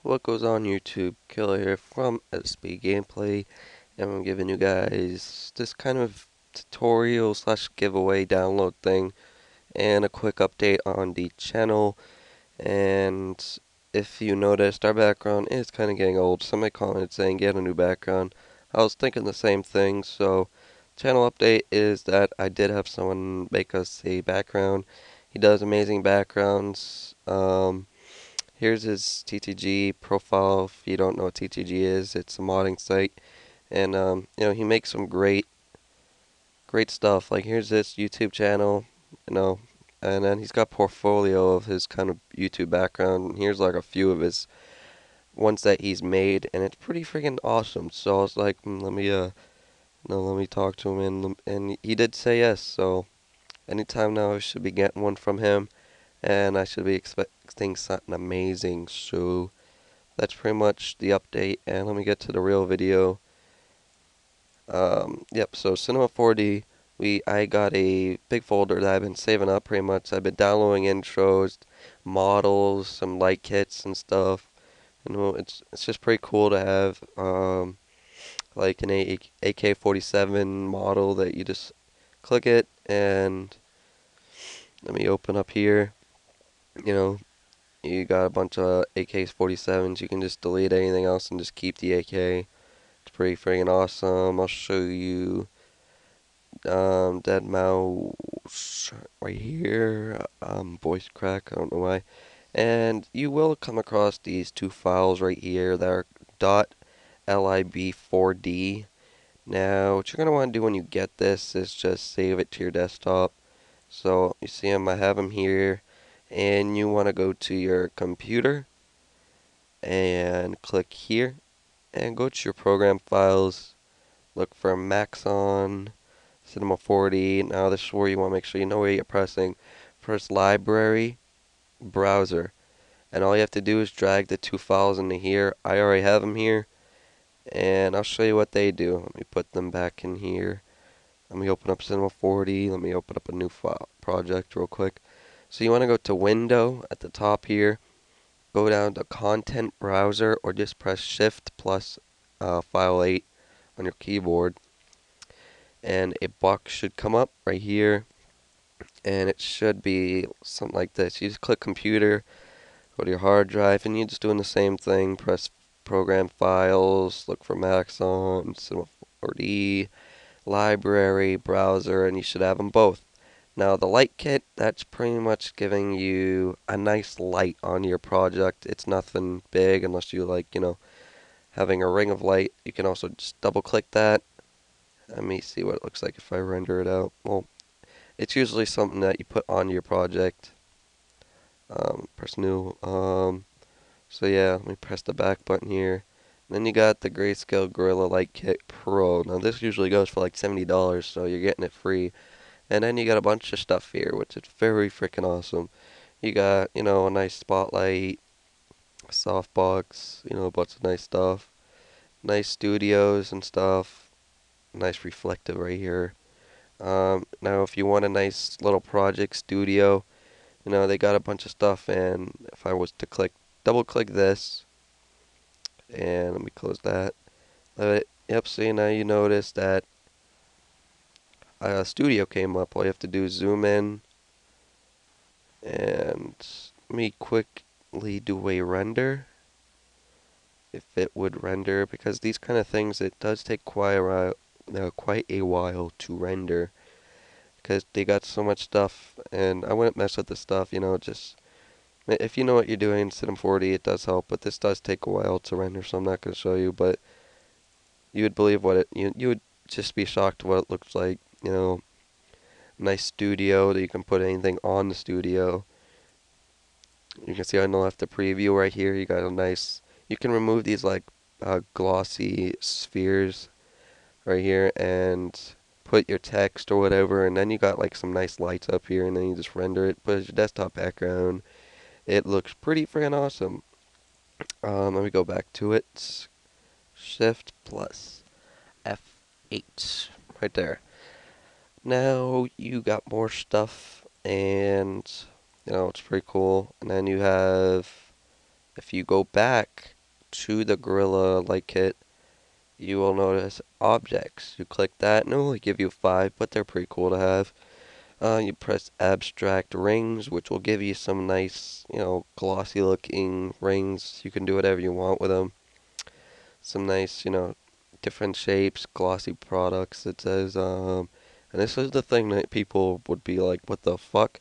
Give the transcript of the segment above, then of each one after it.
What goes on YouTube? KiLLa here from SBGameplay, and I'm giving you guys this kind of tutorial slash giveaway download thing and a quick update on the channel. And if you noticed, our background is kind of getting old. Somebody commented saying get a new background. I was thinking the same thing, so channel update is that I did have someone make us a background. He does amazing backgrounds. Here's his TTG profile. If you don't know what TTG is, it's a modding site, and he makes some great stuff. Like here's this YouTube channel, you know, and then he's got portfolio of his kind of YouTube background. Here's like a few of his ones that he's made, and it's pretty freaking awesome. So I was like, let me talk to him, and he did say yes. So anytime now, I should be getting one from him, and I should be expecting something amazing. So that's pretty much the update, and let me get to the real video. Yep, so Cinema 4D, I got a big folder that I've been saving up pretty much. I've been downloading intros, models, some light kits and stuff. It's just pretty cool to have like an AK-47 model that you just click it, and let me open up here. You know, you got a bunch of AK-47s. You can just delete anything else and just keep the AK. It's pretty freaking awesome. I'll show you Dead Mouse right here. Voice crack, I don't know why. And you will come across these two files right here that are .lib4d. Now, what you're going to want to do when you get this is just save it to your desktop. So, you see them, I have them here. And you want to go to your computer and click here and go to your program files. Look for Maxon, Cinema 40. Now this is where you want to make sure you know where you're pressing. Press Library, Browser. And all you have to do is drag the two files into here. I already have them here. And I'll show you what they do. Let me put them back in here. Let me open up Cinema 40. Let me open up a new file project real quick. So you want to go to Window at the top here. Go down to Content Browser, or just press Shift plus File 8 on your keyboard, and a box should come up right here, and it should be something like this. You just click Computer, go to your hard drive, and you're just doing the same thing. Press Program Files, look for Maxon, Cinema 4D, Library, Browser, and you should have them both. Now the light kit, that's pretty much giving you a nice light on your project. It's nothing big unless you like, having a ring of light. You can also just double click that. Let me see what it looks like if I render it out. Well, it's usually something that you put on your project. Press new. So yeah, let me press the back button here. Then you got the Grayscale Gorilla Light Kit Pro. Now this usually goes for like $70, so you're getting it free. And then you got a bunch of stuff here, which is very freaking awesome. You got, a nice spotlight, softbox, a bunch of nice stuff. Nice studios and stuff. Nice reflective right here. Now if you want a nice little project studio, they got a bunch of stuff, and if I was to double click this, and let me close that. Yep, see, now you notice that a studio came up. All you have to do is zoom in, and let me quickly do a render, if it would render, because these kind of things, it does take quite a while to render, because they got so much stuff, and I wouldn't mess with the stuff, just if you know what you're doing in Cinema 40, it does help, but this does take a while to render, so I'm not going to show you, but you would believe you would just be shocked what it looks like, nice studio that you can put anything on the studio. You can see on the left the preview right here, you got you can remove these like glossy spheres right here and put your text or whatever, and then you got like some nice lights up here, and then you just render it, put it as your desktop background. It looks pretty freaking awesome. Let me go back to it. Shift plus F8 right there. Now you got more stuff, and it's pretty cool. And then you have If you go back to the Gorilla Light Kit, you will notice objects. You click that and it will only give you 5, but they're pretty cool to have. You press abstract rings, which will give you some nice, glossy looking rings. You can do whatever you want with them. Some nice, different shapes, glossy products. It says, and this is the thing that people would be like, what the fuck?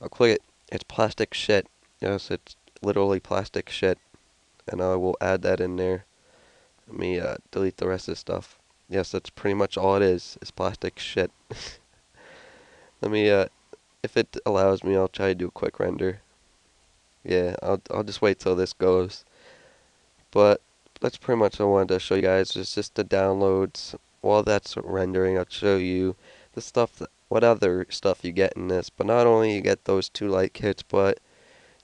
I'll click it. It's plastic shit. Yes, it's literally plastic shit. And I will add that in there. Let me delete the rest of the stuff. Yes, that's pretty much all it is. It's plastic shit. Let me, if it allows me, I'll try to do a quick render. Yeah, I'll just wait till this goes. But that's pretty much what I wanted to show you guys. It's just the downloads. While that's rendering, I'll show you the stuff what other stuff you get in this. But not only you get those 2 light kits, but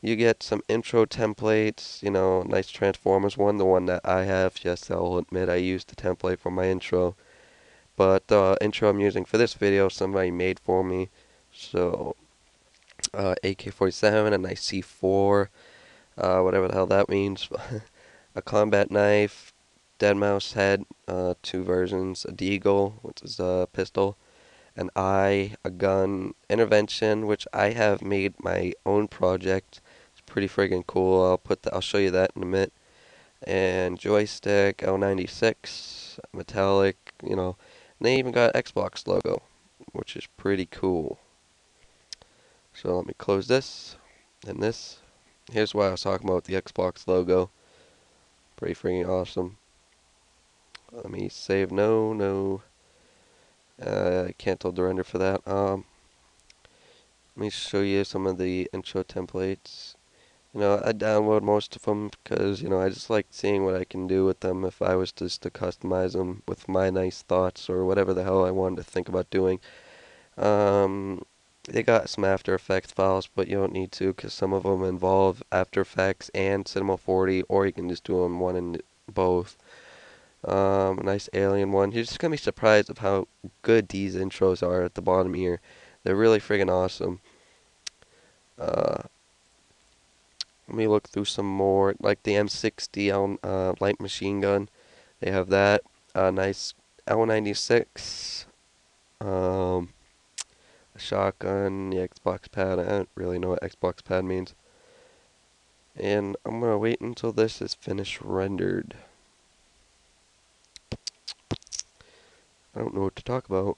you get some intro templates, nice Transformers one, the one that I have. Yes, I'll admit I used the template for my intro. But the intro I'm using for this video, somebody made for me. So, AK-47, a nice C4, whatever the hell that means. A combat knife, dead mouse head, 2 versions, a deagle, which is a pistol, an eye, a gun, intervention, which I have made my own project. It's pretty friggin' cool. I'll show you that in a minute. And joystick, L96, metallic, and they even got Xbox logo, which is pretty cool. So let me close this and this. Here's why I was talking about the Xbox logo. Pretty freaking awesome. Let me save. No. I can't hold the render for that. Let me show you some of the intro templates. I download most of them because, I just like seeing what I can do with them if I was just to customize them with my nice thoughts or whatever the hell I wanted to think about doing. They got some After Effects files, but you don't need to because some of them involve After Effects and Cinema 40, or you can just do them one and both. A nice alien one. You're just gonna be surprised of how good these intros are at the bottom here. They're really friggin' awesome. Uh, Let me look through some more, like the M60 light machine gun. They have that. Nice L96. Um, a shotgun, the Xbox pad. I don't really know what Xbox pad means. And I'm gonna wait until this is finished rendered. I don't know what to talk about.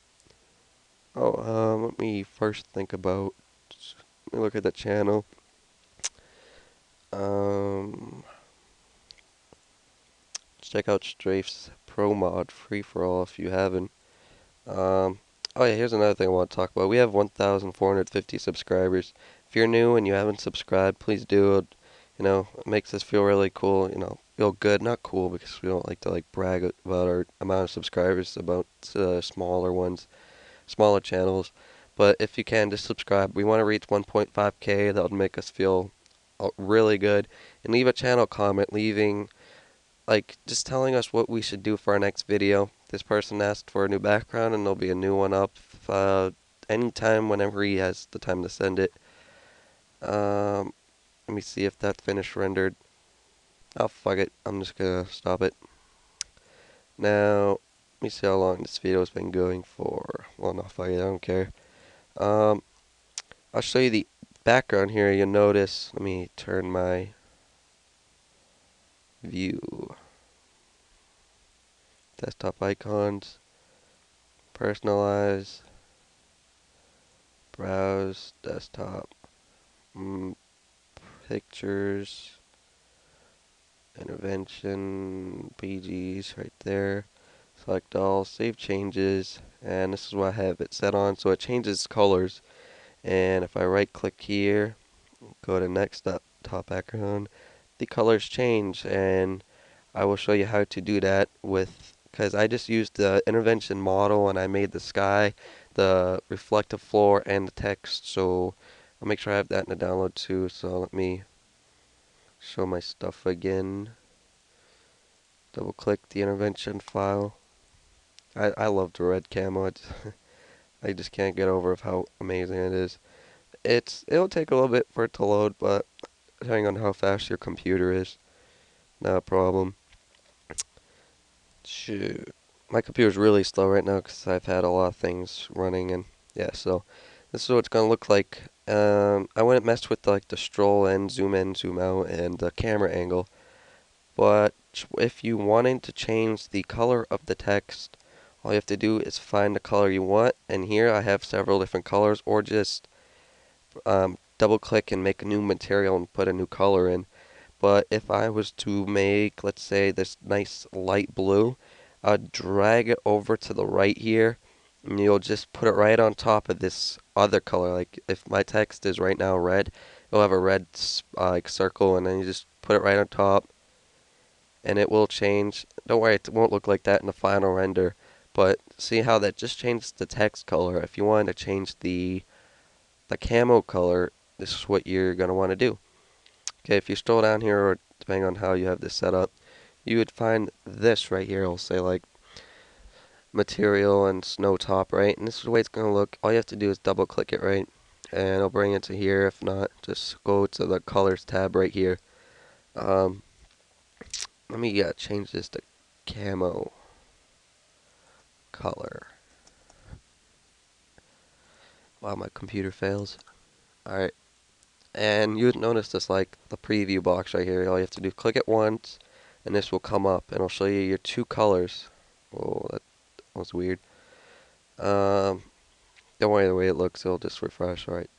Oh, let me first think about. Let me look at the channel. Um, Check out Strafe's Pro Mod Free for All if you haven't. Um, oh yeah, here's another thing I want to talk about. We have 1,450 subscribers. If you're new and you haven't subscribed, please do. It makes us feel really cool. Feel good, not cool because we don't like to brag about our amount of subscribers, about smaller ones, smaller channels. But if you can, just subscribe. We want to reach 1.5K. That would make us feel really good. And leave a channel comment, just telling us what we should do for our next video. This person asked for a new background, and there'll be a new one up anytime, whenever he has the time to send it. Let me see if that's finished rendered. Oh, fuck it. I'm just gonna stop it. Now, let me see how long this video's been going for. Well, no, fuck it. I don't care. Um, I'll show you the background here. You'll notice. Let me turn my view. Desktop icons. Personalize. Browse. Desktop. Pictures. Intervention. PGs right there. Select all. Save changes. And this is what I have it set on. So it changes colors. And if I right click here, go to next up, top background, the colors change, and I will show you how to do that because I just used the intervention model and I made the sky, the reflective floor, and the text. So I'll make sure I have that in the download too. So let me show my stuff again. Double click the intervention file. I love the red camo. I just can't get over of how amazing it is. It'll take a little bit for it to load, but depending on how fast your computer is. Not a problem. Shoot. My computer's really slow right now because I've had a lot of things running, and yeah, so this is what it's gonna look like. I wouldn't mess with like the stroll and in, zoom out, and the camera angle. But if you wanted to change the color of the text, all you have to do is find the color you want. And here I have several different colors, or just double click and make a new material and put a new color in. But if I was to make, let's say, this nice light blue, I'd drag it over to the right here, and you'll just put it right on top of this other color. Like if my text is right now red, you'll have a red like circle, and then you just put it right on top, and it will change. Don't worry, it won't look like that in the final render. But see how that just changed the text color. If you wanted to change the camo color, this is what you're gonna want to do. Okay, if you scroll down here, or depending on how you have this set up, you would find this right here. It'll say like material and snow top, right? And this is the way it's gonna look. All you have to do is double click it, right? And it'll bring it to here. If not, just go to the colors tab right here. Um, Let me change this to camo color. Wow, my computer fails. Alright, and you would notice this like the preview box right here. All you have to do is click it once, and this will come up, and it'll show you your two colors. Oh, that was weird. Um, don't worry the way it looks, it'll just refresh, alright.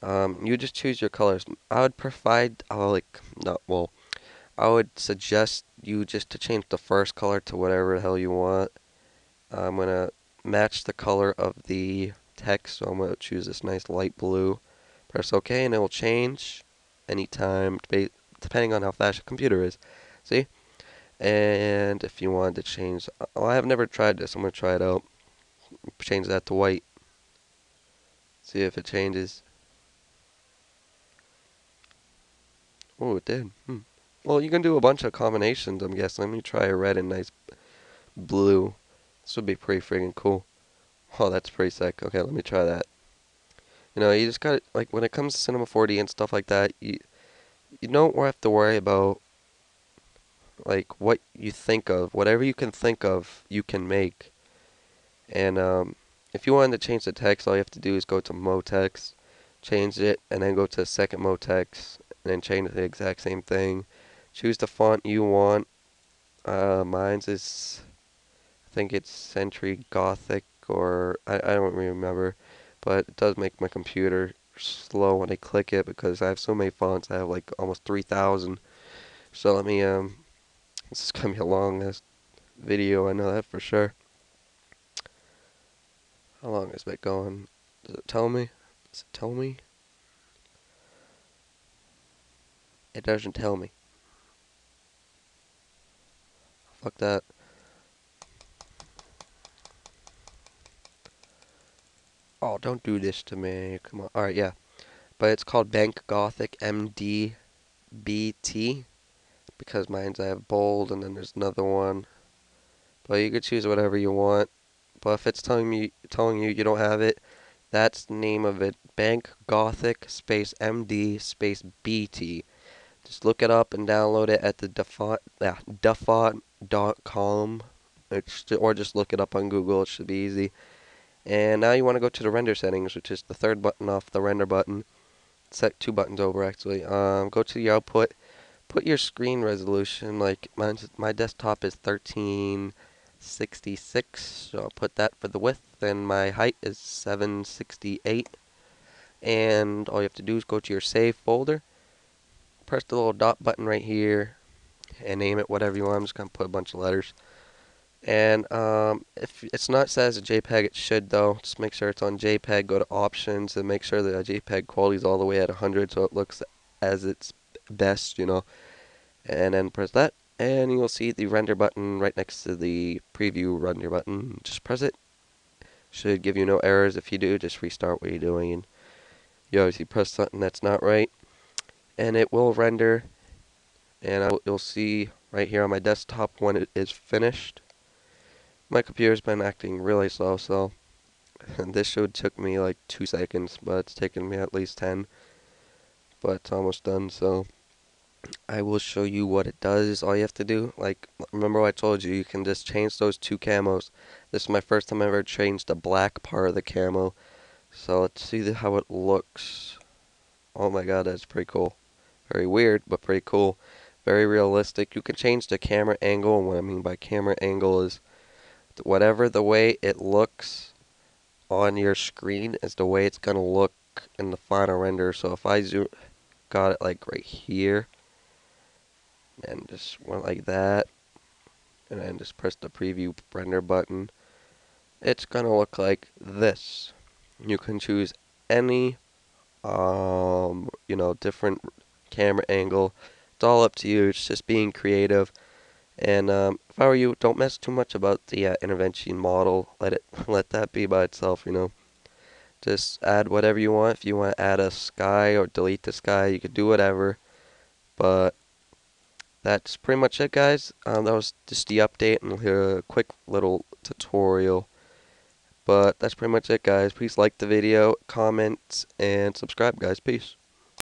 You just choose your colors. I would provide, no, well, I would suggest you just to change the first color to whatever the hell you want. I'm gonna match the color of the text, so I'm gonna choose this nice light blue. Press OK, and it will change anytime, depending on how fast your computer is. See? And if you wanted to change, oh, I have never tried this. I'm gonna try it out. Change that to white. See if it changes. Oh, it did. Well, you can do a bunch of combinations, I'm guessing. Let me try a red and nice blue. This would be pretty friggin' cool. Oh, that's pretty sick. Okay, let me try that. You just got like when it comes to Cinema 4D and stuff like that, you don't have to worry about like what you think of. Whatever you can think of, you can make. And if you wanted to change the text, all you have to do is go to Motext, change it, and then go to second Motext, and then change the exact same thing. Choose the font you want. Mine's is, I think it's Century Gothic, or I don't remember, but it does make my computer slow when I click it because I have so many fonts. I have like almost 3,000. So let me this is gonna be a long video. I know that for sure. How long has it going? Does it tell me? Does it tell me? It doesn't tell me. Fuck that. Oh, don't do this to me. Come on. Alright, yeah. But it's called Bank Gothic MDBT because mine's I have bold, and then there's another one. But you could choose whatever you want. But if it's telling you you don't have it, that's the name of it. Bank Gothic space MD space BT. Just look it up and download it at the default.com. Or just look it up on Google. It should be easy. And now you want to go to the render settings, which is the third button off the render button. Set two buttons over actually. Go to the output. Put your screen resolution. Like my desktop is 1366, so I'll put that for the width. And my height is 768. And all you have to do is go to your save folder. Press the little dot button right here and name it whatever you want. I'm just gonna put a bunch of letters. And if it's not set as a JPEG, it should though. Just make sure it's on JPEG. Go to options and make sure that the JPEG quality is all the way at 100 so it looks as its best. And then press that, and you'll see the render button right next to the preview render button. Just press it. Should give you no errors. If you do, just restart what you're doing. And you obviously press something that's not right, and it will render. And you'll see right here on my desktop when it is finished. My computer's been acting really slow, so this should took me like 2 seconds, but it's taken me at least 10. but it's almost done, so I will show you what it does. All you have to do, like, remember what I told you, you can just change those two camos. This is my first time I ever changed the black part of the camo. So let's see how it looks. Oh my god, that's pretty cool. Very weird, but pretty cool. Very realistic. You can change the camera angle, and what I mean by camera angle is whatever the way it looks on your screen is the way it's going to look in the final render. So if I got it like right here, and just went like that, and then just press the preview render button, it's going to look like this. You can choose any different camera angle. It's all up to you. It's just being creative. And if I were you, don't mess too much about the intervention model. Let that be by itself. Just add whatever you want. If you want to add a sky or delete the sky, you could do whatever. But that's pretty much it, guys. That was just the update and a quick little tutorial. But that's pretty much it, guys. Please like the video, comment, and subscribe, guys. Peace.